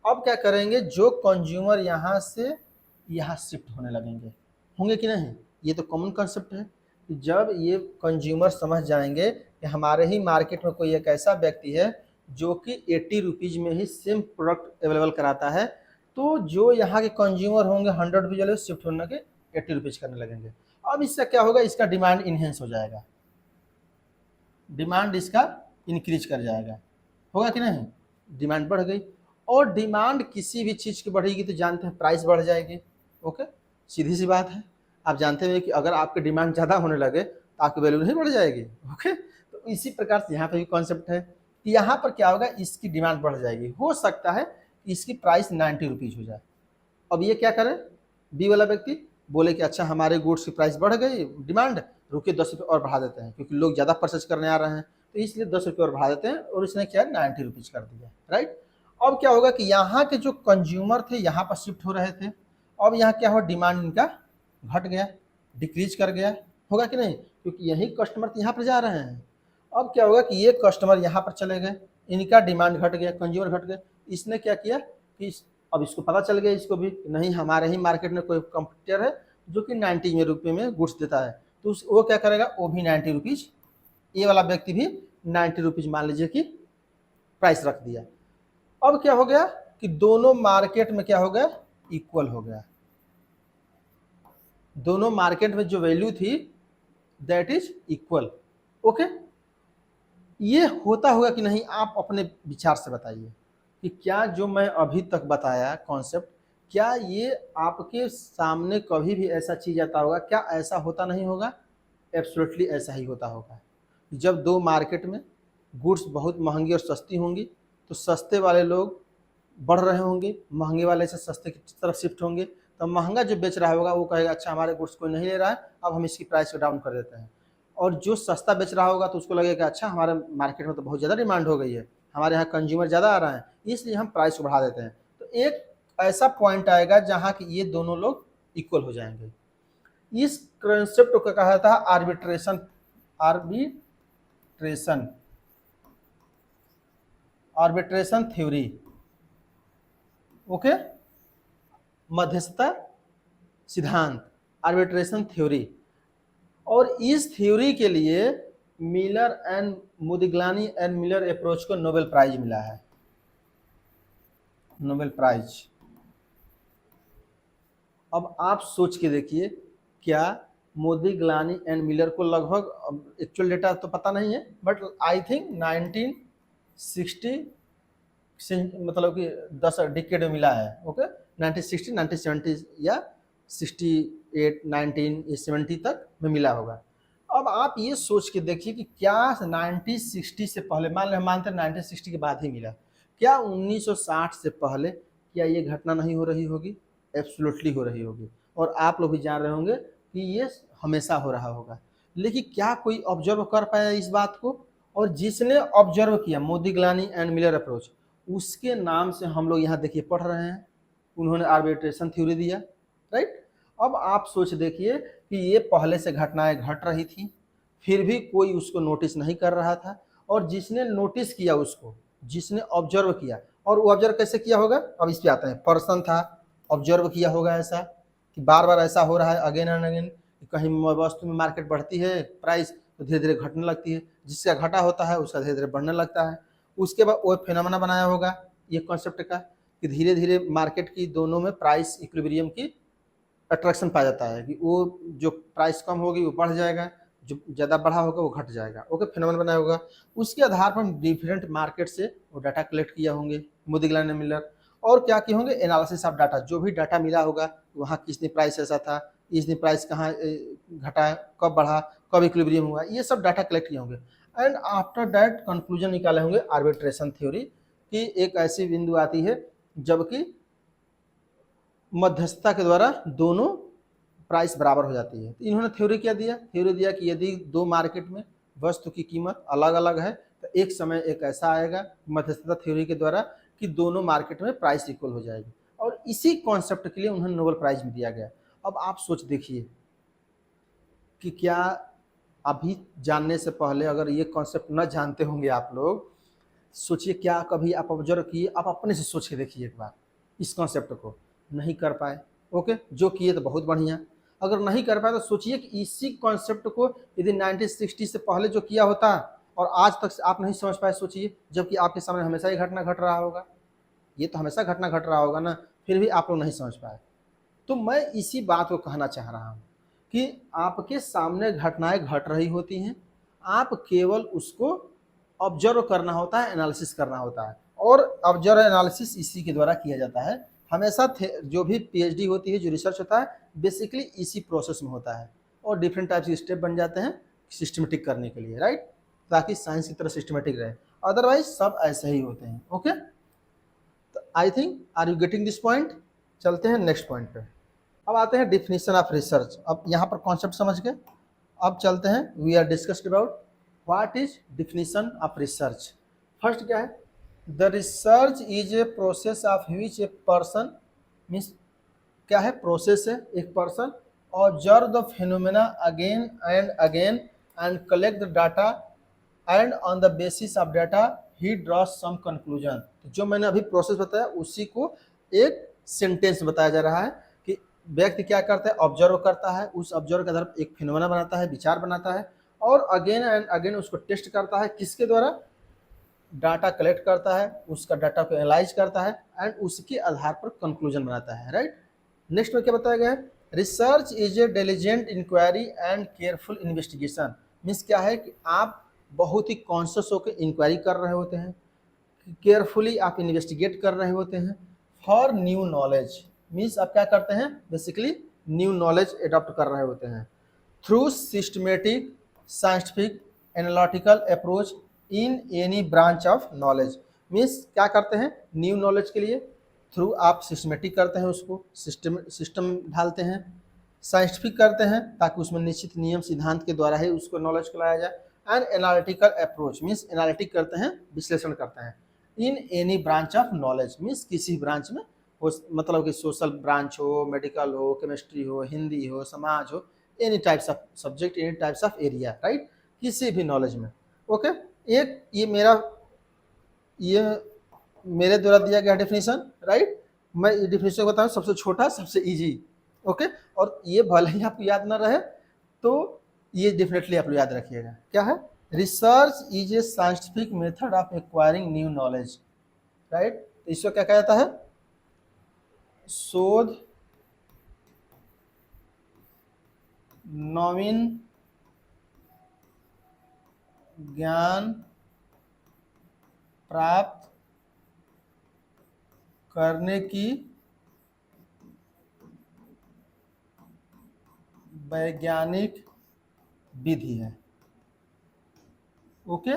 अब क्या करेंगे, जो कंज्यूमर यहाँ से यहाँ शिफ्ट होने लगेंगे, होंगे कि नहीं, ये तो कॉमन कंसेप्ट है कि जब ये कंज्यूमर समझ जाएंगे कि हमारे ही मार्केट में कोई एक ऐसा व्यक्ति है जो कि 80 रुपीज में ही सेम प्रोडक्ट अवेलेबल कराता है, तो जो यहाँ के कंज्यूमर होंगे 100 रुपीज वाले शिफ्ट होने के 80 रुपीज करने लगेंगे। अब इससे क्या होगा, इसका डिमांड इनहेंस हो जाएगा, डिमांड इसका इंक्रीज कर जाएगा, होगा कि नहीं, डिमांड बढ़ गई, और डिमांड किसी भी चीज़ की बढ़ेगी तो जानते हैं प्राइस बढ़ जाएगी। ओके, सीधी सी बात है, आप जानते हैं कि अगर आपकी डिमांड ज़्यादा होने लगे तो आपकी वैल्यू नहीं बढ़ जाएगी। ओके, तो इसी प्रकार से यहाँ पे भी कॉन्सेप्ट है कि यहाँ पर क्या होगा, इसकी डिमांड बढ़ जाएगी, हो सकता है कि इसकी प्राइस 90 रुपीज़ हो जाए। अब ये क्या करे, बी वाला व्यक्ति बोले कि अच्छा हमारे गुड्स की प्राइस बढ़ गई, डिमांड, रुके 10 रुपये और बढ़ा देते हैं क्योंकि लोग ज़्यादा परचेज करने आ रहे हैं, तो इसलिए 10 रुपये और बढ़ा देते हैं, और इसने क्या 90 रुपीज़ कर दिया, राइट। अब क्या होगा कि यहाँ के जो कंज्यूमर थे यहाँ पर शिफ्ट हो रहे थे, अब यहाँ क्या हो, डिमांड इनका घट गया, डिक्रीज कर गया, होगा कि नहीं, क्योंकि यही कस्टमर तो यहाँ पर जा रहे हैं। अब क्या होगा कि ये कस्टमर यहाँ पर चले गए, इनका डिमांड घट गया, कंज्यूमर घट गए, इसने क्या किया कि अब इसको पता चल गया, इसको भी नहीं हमारे ही मार्केट में कोई कंपटीटर है जो कि 90 रुपये में गुड्स देता है, तो वो क्या करेगा, वो भी 90 रुपीज़, ये वाला व्यक्ति भी 90 रुपीज़ मान लीजिए कि प्राइस रख दिया। अब क्या हो गया कि दोनों मार्केट में क्या हो गया, इक्वल हो गया, दोनों मार्केट में जो वैल्यू थी दैट इज इक्वल। ओके, ये होता होगा कि नहीं, आप अपने विचार से बताइए कि क्या जो मैं अभी तक बताया कॉन्सेप्ट, क्या ये आपके सामने कभी भी ऐसा चीज आता होगा, क्या ऐसा होता नहीं होगा? एब्सोल्युटली ऐसा ही होता होगा। जब दो मार्केट में गुड्स बहुत महंगी और सस्ती होंगी तो सस्ते वाले लोग बढ़ रहे होंगे, महंगे वाले से सस्ते की तरफ शिफ्ट होंगे, तो महंगा जो बेच रहा होगा वो कहेगा अच्छा हमारे गुड्स कोई नहीं ले रहा है, अब हम इसकी प्राइस को डाउन कर देते हैं। और जो सस्ता बेच रहा होगा तो उसको लगेगा अच्छा हमारे मार्केट में तो बहुत ज़्यादा डिमांड हो गई है, हमारे यहाँ कंज्यूमर ज़्यादा आ रहा है, इसलिए हम प्राइस को बढ़ा देते हैं। तो एक ऐसा पॉइंट आएगा जहाँ कि ये दोनों लोग इक्वल हो जाएंगे। इस कंसेप्ट को कहा जाता है arbitration, arbitration arbitration theory. Okay, मध्यस्थता सिद्धांत, आर्बिट्रेशन थ्योरी। और इस थ्योरी के लिए Miller and Modigliani and Miller approach को नोबेल प्राइज मिला है, नोबेल प्राइज। अब आप सोच के देखिए, क्या मोदिग्लानी एंड मिलर को लगभग, एक्चुअल डेटा तो पता नहीं है, बट आई थिंक 1960 मतलब कि 10 डिकेड में मिला है। ओके, 1960, 1970 या 68, 1970 तक में मिला होगा। अब आप ये सोच के देखिए कि क्या 1960 से पहले, मान लें मानते हैं 1960 के बाद ही मिला, क्या 1960 से पहले क्या ये घटना नहीं हो रही होगी? एब्सोल्युटली हो रही होगी, और आप लोग भी जान रहे होंगे कि ये हमेशा हो रहा होगा। लेकिन क्या कोई ऑब्जर्व कर पाया इस बात को? और जिसने ऑब्जर्व किया, मोदिग्लानी एंड मिलर अप्रोच, उसके नाम से हम लोग यहाँ देखिए पढ़ रहे हैं, उन्होंने आर्बिट्रेशन थ्योरी दिया, राइट। अब आप सोच देखिए कि ये पहले से घटनाएं घट रही थी, फिर भी कोई उसको नोटिस नहीं कर रहा था, और जिसने नोटिस किया उसको, जिसने ऑब्जर्व किया, और वो ऑब्जर्व कैसे किया होगा, अब इस पे आते हैं, पर्सन था, ऑब्जर्व किया होगा ऐसा कि बार बार ऐसा हो रहा है अगेन एंड अगेन, कहीं वस्तु में मार्केट बढ़ती है प्राइस तो धीरे धीरे घटने लगती है, जिसका घटा होता है उसका धीरे धीरे बढ़ने लगता है। उसके बाद वो फिनोमेना बनाया होगा ये कॉन्सेप्ट का कि धीरे धीरे मार्केट की दोनों में प्राइस इक्विलिब्रियम की अट्रैक्शन पाया जाता है कि वो जो प्राइस कम होगी वो बढ़ जाएगा, जो ज़्यादा बढ़ा होगा वो घट जाएगा। ओके, फिनोमेना बनाया होगा, उसके आधार पर डिफरेंट मार्केट से वो डाटा कलेक्ट किया होंगे मोदिग्लानी ने मिलर, और क्या किए होंगे, एनालिसिस ऑफ डाटा, जो भी डाटा मिला होगा वहाँ किसने प्राइस ऐसा था, इसने प्राइस कहाँ घटा, कब बढ़ा, कब इक्विलिब्रियम हुआ, ये सब डाटा कलेक्ट किए होंगे। एंड आफ्टर दैट कंक्लूजन निकाले होंगे आर्बिट्रेशन थ्योरी की एक ऐसी बिंदु आती है जबकि मध्यस्थता के द्वारा दोनों प्राइस बराबर हो जाती है। तो इन्होंने थ्योरी क्या दिया, थ्योरी दिया कि यदि दो मार्केट में वस्तु की कीमत अलग अलग है तो एक समय एक ऐसा आएगा मध्यस्थता थ्योरी के द्वारा कि दोनों मार्केट में प्राइस इक्वल हो जाएगी, और इसी कॉन्सेप्ट के लिए उन्हें नोबेल प्राइज भी दिया गया। अब आप सोच देखिए कि क्या अभी जानने से पहले अगर ये कॉन्सेप्ट न जानते होंगे आप लोग, सोचिए क्या कभी आप ऑब्जर्व किए, आप अपने से सोच के देखिए एक बार, इस कॉन्सेप्ट को नहीं कर पाए। ओके, जो किए तो बहुत बढ़िया, अगर नहीं कर पाए तो सोचिए कि इसी कॉन्सेप्ट को यदि 1960 से पहले जो किया होता और आज तक आप नहीं समझ पाए, सोचिए, जबकि आपके सामने हमेशा ही घटना घट रहा होगा, ये तो हमेशा घटना घट रहा होगा ना, फिर भी आप लोग नहीं समझ पाए। तो मैं इसी बात को कहना चाह रहा हूँ कि आपके सामने घटनाएं घट रही होती हैं, आप केवल उसको ऑब्जर्व करना होता है, एनालिसिस करना होता है, और ऑब्जर्व एनालिसिस इसी के द्वारा किया जाता है हमेशा। जो भी पीएचडी होती है, जो रिसर्च होता है, बेसिकली इसी प्रोसेस में होता है, और डिफरेंट टाइप्स के स्टेप बन जाते हैं सिस्टमेटिक करने के लिए, राइट, ताकि साइंस की तरह सिस्टमेटिक रहे, अदरवाइज सब ऐसे ही होते हैं। ओके, तो I think are you getting this point. चलते हैं नेक्स्ट पॉइंट पे। अब आते हैं डिफिनीशन ऑफ रिसर्च। अब यहाँ पर कॉन्सेप्ट समझ गए, अब चलते हैं, we are discussed about what is definition of research. First क्या है, the research is a process of which a person means क्या है, प्रोसेस है। एक person observe the phenomena again and again and collect the data and on the basis of data ही draw some conclusion. जो मैंने अभी process बताया उसी को एक सेंटेंस बताया जा रहा है कि व्यक्ति क्या करता है, ऑब्जर्व करता है, उस ऑब्जर्व के आधार पर एक फिनोमेना बनाता है, विचार बनाता है, और अगेन एंड अगेन उसको टेस्ट करता है। किसके द्वारा, डाटा कलेक्ट करता है, उसका डाटा को एनालाइज करता है एंड उसके आधार पर कंक्लूजन बनाता है, राइट। नेक्स्ट में क्या बताया गया है, research is a diligent inquiry and careful investigation. Means क्या है कि आप बहुत ही कॉन्शियस होकर इंक्वायरी कर रहे होते हैं, केयरफुली आप इन्वेस्टिगेट कर रहे होते हैं फॉर न्यू नॉलेज। मीन्स आप क्या करते हैं, बेसिकली न्यू नॉलेज एडॉप्ट कर रहे होते हैं through systematic scientific analytical approach in any branch of knowledge. Means क्या करते हैं, न्यू नॉलेज के लिए थ्रू आप सिस्टमेटिक करते हैं, उसको सिस्टम ढालते हैं, साइंटिफिक करते हैं ताकि उसमें निश्चित नियम सिद्धांत के द्वारा ही उसको नॉलेज को लाया जाए, and analytical approach means analytic करते हैं, विश्लेषण करते हैं in any branch of knowledge. Means किसी ब्रांच में हो, मतलब कि सोशल ब्रांच हो, मेडिकल हो, केमिस्ट्री हो, हिंदी हो, समाज हो, any types of subject, any types of area, right, किसी भी नॉलेज में। ओके, एक ये मेरे द्वारा दिया गया डेफिनेशन, राइट। मैं ये डेफिनेशन बताऊं, सबसे छोटा सबसे इजी। ओके, और ये भले ही आपको याद ना रहे तो ये डेफिनेटली आप लोग याद रखिएगा। क्या है, research is A scientific method of acquiring new knowledge, right. तो इसको क्या कहा जाता है, शोध नवीन ज्ञान प्राप्त करने की वैज्ञानिक विधि है। ओके,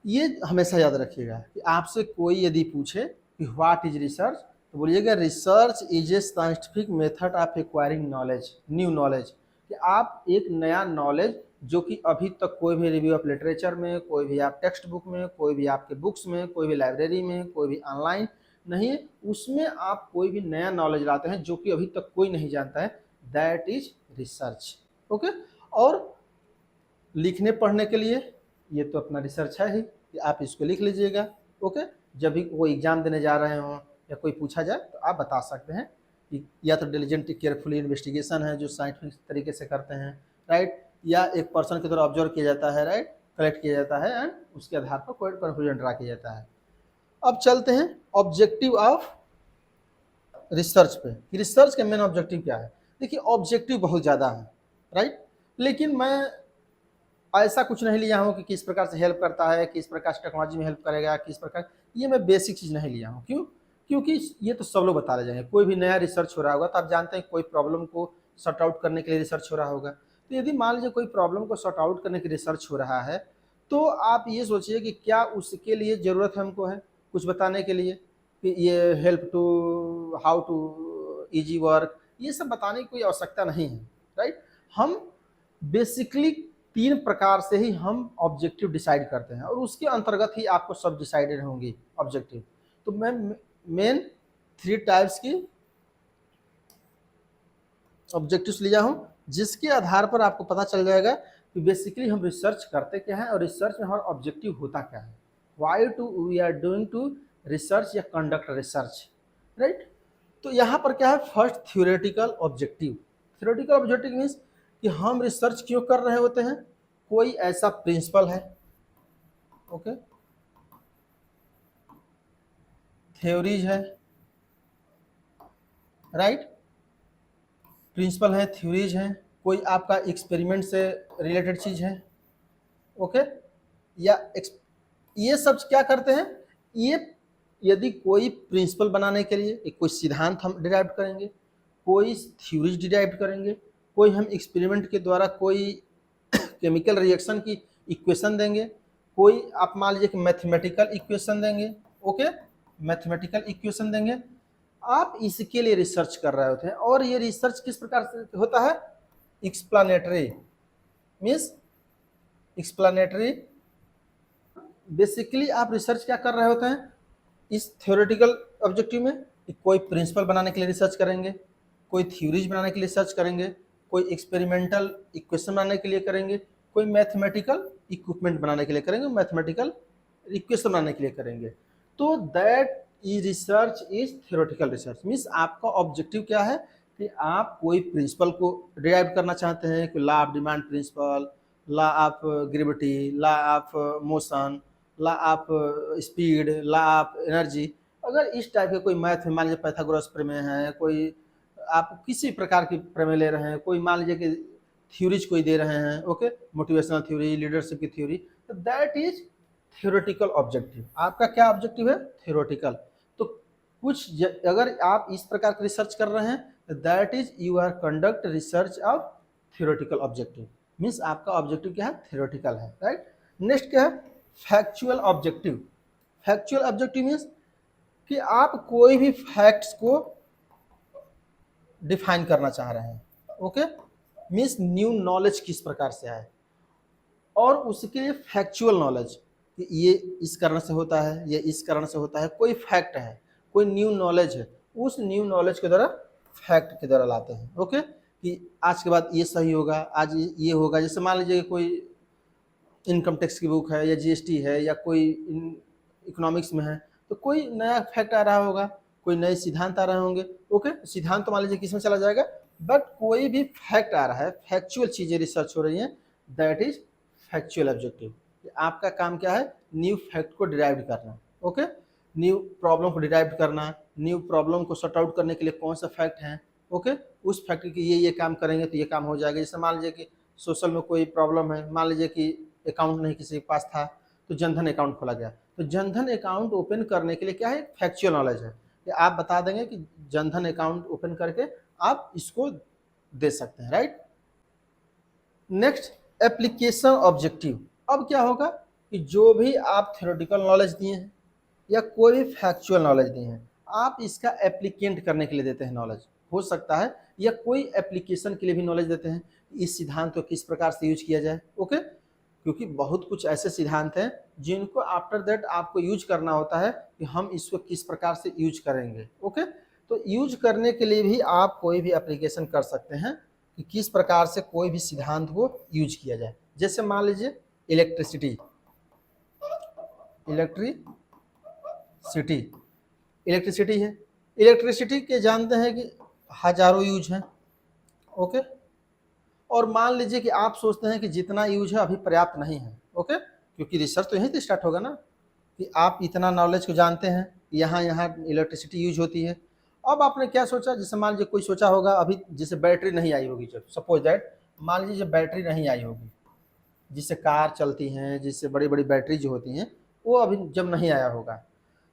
ये हमेशा याद रखिएगा कि आपसे कोई यदि पूछे कि व्हाट इज रिसर्च, तो बोलिएगा research is A scientific method of acquiring knowledge, new knowledge. कि आप एक नया नॉलेज जो कि अभी तक कोई भी रिव्यू ऑफ लिटरेचर में, कोई भी आप टेक्स्ट बुक में, कोई भी आपके बुक्स में, कोई भी लाइब्रेरी में, कोई भी ऑनलाइन नहीं है, उसमें आप कोई भी नया नॉलेज लाते हैं जो कि अभी तक कोई नहीं जानता है, दैट इज रिसर्च। ओके, और लिखने पढ़ने के लिए ये तो अपना रिसर्च है ही कि आप इसको लिख लीजिएगा। ओके, जब भी कोई एग्जाम देने जा रहे हों या कोई पूछा जाए तो आप बता सकते हैं कि या तो डिलीजेंट केयरफुली इन्वेस्टिगेशन है जो साइंटिफिक तरीके से करते हैं, राइट, या एक पर्सन की तरह ऑब्जर्व किया जाता है, राइट, कलेक्ट किया जाता है एंड उसके आधार पर कोई कंक्लूजन ड्रा किया जाता है। अब चलते हैं ऑब्जेक्टिव ऑफ रिसर्च पे कि रिसर्च का मेन ऑब्जेक्टिव क्या है। देखिए ऑब्जेक्टिव बहुत ज़्यादा है, राइट, लेकिन मैं ऐसा कुछ नहीं लिया हूँ कि किस प्रकार से हेल्प करता है, किस प्रकार से टेक्नोलॉजी में हेल्प करेगा, किस प्रकार, ये मैं बेसिक चीज़ नहीं लिया हूँ। क्यों, क्योंकि ये तो सब लोग बता रहे जाएंगे। कोई भी नया रिसर्च हो रहा होगा तो आप जानते हैं कोई प्रॉब्लम को सॉर्ट आउट करने के लिए रिसर्च हो रहा होगा। तो यदि मान लीजिए कोई प्रॉब्लम को सॉर्ट आउट करने की रिसर्च हो रहा है तो आप ये सोचिए कि क्या उसके लिए ज़रूरत हमको है कुछ बताने के लिए कि ये help to how to easy work, ये सब बताने की कोई आवश्यकता नहीं है, राइट। हम बेसिकली 3 प्रकार से ही हम ऑब्जेक्टिव डिसाइड करते हैं और उसके अंतर्गत ही आपको सब डिसाइडेड होंगी ऑब्जेक्टिव। तो मैं मेन 3 टाइप्स की ऑब्जेक्टिव्स लिया हूं जिसके आधार पर आपको पता चल जाएगा कि बेसिकली हम रिसर्च करते क्या है और रिसर्च में हमारा ऑब्जेक्टिव होता क्या है, why to we are doing to research या कंडक्ट रिसर्च, राइट। तो यहाँ पर क्या है, first theoretical objective. Theoretical objective means कि हम रिसर्च क्यों कर रहे होते हैं, कोई ऐसा प्रिंसिपल है, ओके, थ्योरीज है, राइट, प्रिंसिपल है, थ्योरीज है, कोई आपका एक्सपेरिमेंट से रिलेटेड चीज है, ओके, या ये सब क्या करते हैं, ये यदि कोई प्रिंसिपल बनाने के लिए एक कोई सिद्धांत हम डिराइव करेंगे, कोई थ्योरीज डिराइव करेंगे, कोई हम एक्सपेरिमेंट के द्वारा कोई केमिकल रिएक्शन की इक्वेशन देंगे, कोई आप मान लीजिए कि मैथमेटिकल इक्वेशन देंगे, ओके, मैथमेटिकल इक्वेशन देंगे, आप इसके लिए रिसर्च कर रहे होते हैं। और ये रिसर्च किस प्रकार से होता है, एक्सप्लानेटरी मीन्स एक्सप्लानेटरी। बेसिकली आप रिसर्च क्या कर रहे होते हैं इस थ्योरेटिकल ऑब्जेक्टिव में, कोई प्रिंसिपल बनाने के लिए रिसर्च करेंगे, कोई थ्योरीज बनाने के लिए रिसर्च करेंगे, कोई एक्सपेरिमेंटल इक्वेशन बनाने के लिए करेंगे, कोई मैथमेटिकल इक्विपमेंट बनाने के लिए करेंगे, मैथमेटिकल इक्वेशन बनाने के लिए करेंगे। तो that is research is theoretical research. Means आपका ऑब्जेक्टिव क्या है कि आप कोई प्रिंसिपल को डिराइव करना चाहते हैं, कि law of demand principle, law of gravity, law of motion, law of speed, law of energy. अगर इस टाइप के कोई मैथ में मान लीजिए पाइथागोरस प्रमेय है, कोई आप किसी प्रकार की प्रमेय ले रहे हैं, कोई मान लीजिए कि थ्योरीज कोई दे रहे हैं, ओके, मोटिवेशनल थ्योरी, लीडरशिप की थ्योरी, तो दैट इज थ्योरेटिकल ऑब्जेक्टिव। आपका क्या ऑब्जेक्टिव है? थ्योरेटिकल। तो अगर आप इस प्रकार का रिसर्च कर रहे हैं, that is you are conduct research of theoretical objective. Means आपका ऑब्जेक्टिव क्या है? थ्योरेटिकल है, राइट। नेक्स्ट क्या है? Factual objective. Factual objective means कि आप कोई भी फैक्ट्स को डिफाइन करना चाह रहे हैं, ओके। मीन्स न्यू नॉलेज किस प्रकार से आए, और उसके लिए फैक्चुअल नॉलेज कि ये इस कारण से होता है, ये इस कारण से होता है, कोई फैक्ट है, कोई न्यू नॉलेज है, उस न्यू नॉलेज के द्वारा, फैक्ट के द्वारा लाते हैं, ओके। कि आज के बाद ये सही होगा, आज ये होगा। जैसे मान लीजिए कोई इनकम टैक्स की बुक है, या जीएसटी है, या कोई इकोनॉमिक्स में है, तो कोई नया फैक्ट आ रहा होगा, कोई नए सिद्धांत आ रहे होंगे, ओके। सिद्धांत तो मान लीजिए किस में चला जाएगा, बट कोई भी फैक्ट आ रहा है, फैक्चुअल चीजें रिसर्च हो रही हैं, दैट इज फैक्चुअल ऑब्जेक्टिव। आपका काम क्या है? न्यू फैक्ट को डिराइव करना, ओके। न्यू प्रॉब्लम को डिराइव करना, न्यू प्रॉब्लम को सॉर्ट आउट करने के लिए कौन सा फैक्ट है, ओके। उस फैक्ट की ये काम करेंगे तो ये काम हो जाएगा। जैसे मान लीजिए कि सोशल में कोई प्रॉब्लम है, मान लीजिए कि अकाउंट नहीं किसी के पास था, तो जनधन अकाउंट खोला गया, तो जनधन अकाउंट ओपन करने के लिए क्या है? फैक्चुअल नॉलेज है कि आप बता देंगे कि जनधन अकाउंट ओपन करके आप इसको दे सकते हैं, राइट। Next, application objective. अब क्या होगा कि जो भी आप थ्योरेटिकल नॉलेज दिए हैं या कोई भी फैक्चुअल नॉलेज दिए हैं, आप इसका एप्लीकेंट करने के लिए देते हैं नॉलेज, हो सकता है, या कोई एप्लीकेशन के लिए भी नॉलेज देते हैं, इस सिद्धांत को किस प्रकार से यूज किया जाए, ओके। क्योंकि बहुत कुछ ऐसे सिद्धांत हैं जिनको आफ्टर दैट आपको यूज करना होता है कि हम इसको किस प्रकार से यूज करेंगे, ओके। तो यूज करने के लिए भी आप कोई भी एप्लीकेशन कर सकते हैं कि किस प्रकार से कोई भी सिद्धांत को यूज किया जाए। जैसे मान लीजिए इलेक्ट्रिसिटी, इलेक्ट्रिसिटी इलेक्ट्रिसिटी है। इलेक्ट्रिसिटी के जानते हैं कि हजारों यूज हैं, ओके। और मान लीजिए कि आप सोचते हैं कि जितना यूज है अभी पर्याप्त नहीं है, ओके। क्योंकि रिसर्च तो यहीं से स्टार्ट होगा ना, कि आप इतना नॉलेज को जानते हैं, यहाँ यहाँ इलेक्ट्रिसिटी यूज होती है। अब आपने क्या सोचा? जैसे मान लीजिए कोई सोचा होगा अभी, जैसे बैटरी नहीं आई होगी, जब सपोज दैट मान लीजिए बैटरी नहीं आई होगी, जिससे कार चलती हैं, जिससे बड़ी बड़ी बैटरी जो होती हैं, वो अभी जब नहीं आया होगा,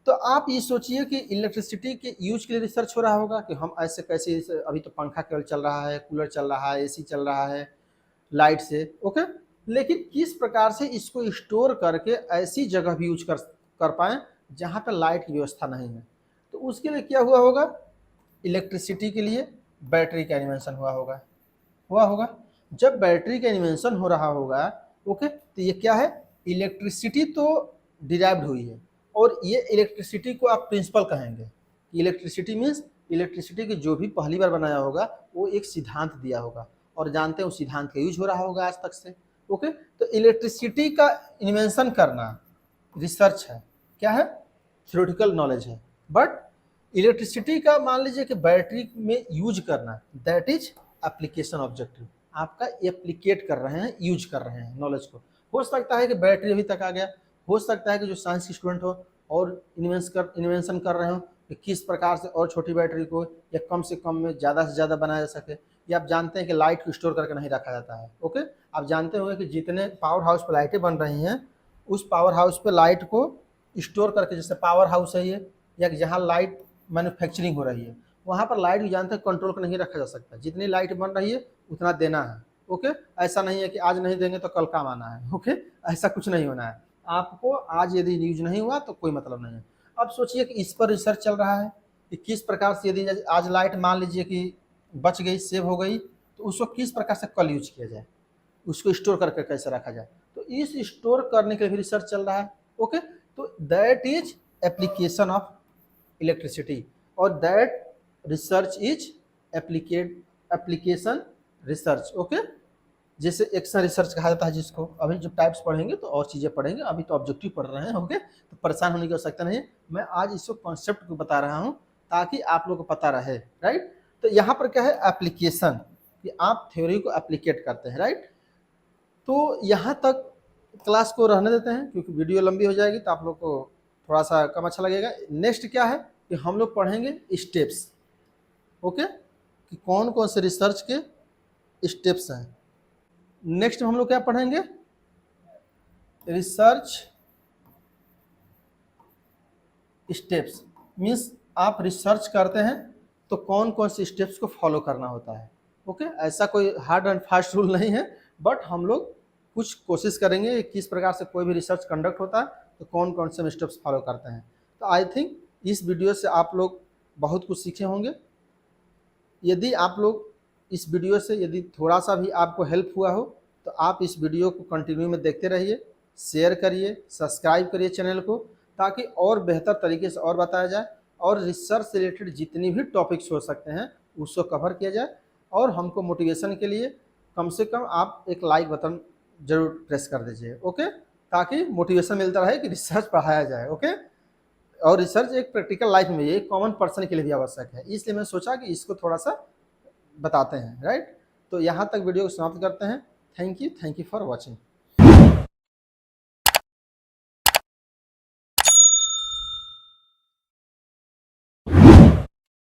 तो आप ये सोचिए कि इलेक्ट्रिसिटी के यूज के लिए रिसर्च हो रहा होगा कि हम ऐसे कैसे अभी तो पंखा केवल चल रहा है, कूलर चल रहा है, एसी चल रहा है लाइट से, ओके। लेकिन किस प्रकार से इसको स्टोर करके ऐसी जगह भी यूज कर पाएँ जहाँ पर लाइट की व्यवस्था नहीं है, तो उसके लिए क्या हुआ होगा? इलेक्ट्रिसिटी के लिए बैटरी का इन्वेंशन हुआ होगा। जब बैटरी का इन्वेंशन हो रहा होगा, ओके, तो ये क्या है? इलेक्ट्रिसिटी तो डिराइव्ड हुई है, और ये इलेक्ट्रिसिटी को आप प्रिंसिपल कहेंगे। इलेक्ट्रिसिटी मीन्स इलेक्ट्रिसिटी की जो भी पहली बार बनाया होगा, वो एक सिद्धांत दिया होगा, और जानते हैं उस सिद्धांत का यूज हो रहा होगा आज तक से, ओके। तो इलेक्ट्रिसिटी का इन्वेंशन करना रिसर्च है, क्या है? थ्योरेटिकल नॉलेज है। बट इलेक्ट्रिसिटी का मान लीजिए कि बैटरी में यूज करना, दैट इज एप्लीकेशन ऑब्जेक्टिव। आपका एप्लीकेट कर रहे हैं, यूज कर रहे हैं नॉलेज को। हो सकता है कि बैटरी अभी तक आ गया, हो सकता है कि जो साइंस के स्टूडेंट हो और इन्वेंशन कर रहे हो कि किस प्रकार से और छोटी बैटरी को या कम से कम में ज़्यादा से ज़्यादा बनाया जा सके। या आप जानते हैं कि लाइट को स्टोर करके नहीं रखा जाता है, ओके। आप जानते होंगे कि जितने पावर हाउस पर लाइटें बन रही हैं, उस पावर हाउस पे लाइट को स्टोर करके, जैसे पावर हाउस है ये, या जहाँ लाइट मैन्युफैक्चरिंग हो रही है, वहाँ पर लाइट भी जानते हैं कंट्रोल को नहीं रखा जा सकता। जितनी लाइट बन रही है उतना देना है, ओके। ऐसा नहीं है कि आज नहीं देंगे तो कल काम आना है, ओके। ऐसा कुछ नहीं होना है। आपको आज यदि यूज नहीं हुआ तो कोई मतलब नहीं है। अब सोचिए कि इस पर रिसर्च चल रहा है कि किस प्रकार से यदि आज लाइट मान लीजिए कि बच गई, सेव हो गई, तो उसको किस प्रकार से कल यूज किया जाए, उसको स्टोर करके कैसे रखा जाए। तो इस स्टोर करने के लिए भी रिसर्च चल रहा है, ओके। तो that is application of electricity. और that research is application research. Okay, जैसे एक्शन रिसर्च कहा जाता है जिसको, अभी जब टाइप्स पढ़ेंगे तो और चीज़ें पढ़ेंगे, अभी तो ऑब्जेक्टिव पढ़ रहे हैं। ओके, तो परेशान होने की आवश्यकता नहीं है, मैं आज इसको कॉन्सेप्ट को बता रहा हूँ ताकि आप लोग को पता रहे। राइट, तो यहाँ पर क्या है, एप्लीकेशन, कि आप थ्योरी को एप्लीकेट करते हैं। राइट, तो यहाँ तक क्लास को रहने देते हैं क्योंकि वीडियो लंबी हो जाएगी तो आप लोग को थोड़ा सा कम अच्छा लगेगा। नेक्स्ट क्या है कि हम लोग पढ़ेंगे स्टेप्स। ओके, कि कौन कौन से रिसर्च के स्टेप्स हैं। नेक्स्ट हम लोग क्या पढ़ेंगे, रिसर्च स्टेप्स, मीन्स आप रिसर्च करते हैं तो कौन कौन से स्टेप्स को फॉलो करना होता है। ओके, ऐसा कोई हार्ड एंड फास्ट रूल नहीं है, बट हम लोग कुछ कोशिश करेंगे किस प्रकार से कोई भी रिसर्च कंडक्ट होता है तो कौन कौन से स्टेप्स फॉलो करते हैं। तो आई थिंक इस वीडियो से आप लोग बहुत कुछ सीखे होंगे। यदि आप लोग इस वीडियो से यदि थोड़ा सा भी आपको हेल्प हुआ हो तो आप इस वीडियो को कंटिन्यू में देखते रहिए, शेयर करिए, सब्सक्राइब करिए चैनल को, ताकि और बेहतर तरीके से और बताया जाए और रिसर्च से रिलेटेड जितनी भी टॉपिक्स हो सकते हैं उसको कवर किया जाए। और हमको मोटिवेशन के लिए कम से कम आप एक लाइक बटन जरूर प्रेस कर दीजिए। ओके, ताकि मोटिवेशन मिलता रहे कि रिसर्च पढ़ाया जाए। ओके, और रिसर्च एक प्रैक्टिकल लाइफ में, ये कॉमन पर्सन के लिए भी आवश्यक है, इसलिए मैं सोचा कि इसको थोड़ा सा बताते हैं। राइट, तो यहाँ तक वीडियो को समाप्त करते हैं। Thank you for watching.